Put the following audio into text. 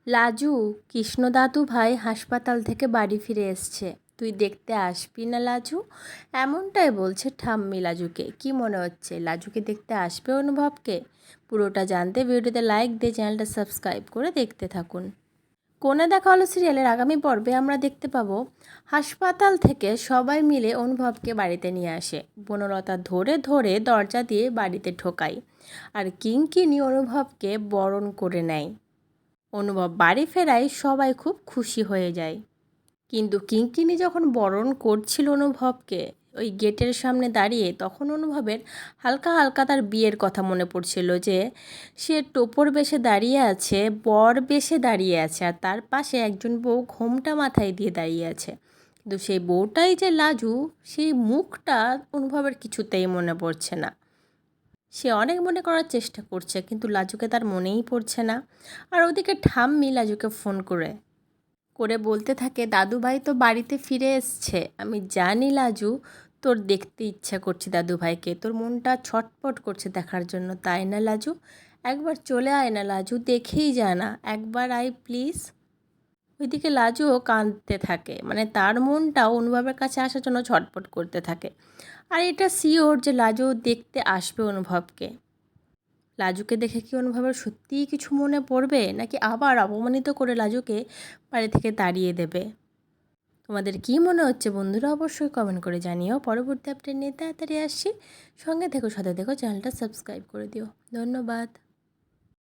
লাজু, কৃষ্ণ দাদু ভাই হাসপাতাল থেকে বাড়ি ফিরে এসছে। তুই দেখতে আসবি না লাজু? এমনটাই বলছে ঠাম্মি লাজুকে। কি মনে হচ্ছে লাজুকে দেখতে আসবে অনুভবকে? পুরোটা জানতে ভিডিওতে লাইক দিয়ে চ্যানেলটা সাবস্ক্রাইব করে দেখতে থাকুন। কোণে দেখা হলো সিরিয়ালের আগামী পর্বে আমরা দেখতে পাবো হাসপাতাল থেকে সবাই মিলে অনুভবকে বাড়িতে নিয়ে আসে। বনলতা ধরে ধরে দরজা দিয়ে বাড়িতে ঢোকায়, আর কিঙ্কিনি অনুভবকে বরণ করে নেয়। অনুভব বাড়ি ফেরায় সবাই খুব খুশি হয়ে যায়। কিন্তু কিঙ্কিনি যখন বরণ করছিল অনুভবকে ওই গেটের সামনে দাঁড়িয়ে, তখন অনুভবের হালকা হালকা তার বিয়ের কথা মনে পড়ছিল, যে সে টোপর বেশে দাঁড়িয়ে আছে, বর বেশে দাঁড়িয়ে আছে, আর তার পাশে একজন বউ ঘোমটা মাথায় দিয়ে দাঁড়িয়ে আছে। কিন্তু সেই বউটাই যে লাজু, সেই মুখটা অনুভবের কিছুতেই মনে পড়ছে না। সে অনেক মনে করার চেষ্টা করছে, কিন্তু লাজুকে তার মনেই পড়ছে না। আর ওদিকে ঠাম্মি লাজুকে ফোন করে করে বলতে থাকে, দাদু ভাই তো বাড়িতে ফিরে এসছে। আমি জানি লাজু, তোর দেখতে ইচ্ছা করছে দাদু ভাইকে, তোর মনটা ছটপট করছে দেখার জন্য, তাই না লাজু? একবার চলে আয় না লাজু, দেখেই যা না, একবার আয় প্লিজ। ওইদিকে লাজুও কাঁদতে থাকে, মানে তার মনটাও অনুভবের কাছে আসার জন্য ছটপট করতে থাকে। আর এটা শিওর যে লাজু দেখতে আসবে অনুভবকে। লাজুকে দেখে কি অনুভবের সত্যিই কিছু মনে পড়বে, নাকি আবার অপমানিত করে লাজুকে বাড়ি থেকে তাড়িয়ে দেবে? তোমাদের কি মনে হচ্ছে বন্ধুরা? অবশ্যই কমেন্ট করে জানিও। পরবর্তী আপডেট নিয়ে তাড়াতাড়ি আসছি। সঙ্গে থেকো, সাথে থেকো, চ্যানেলটা সাবস্ক্রাইব করে দিও। ধন্যবাদ।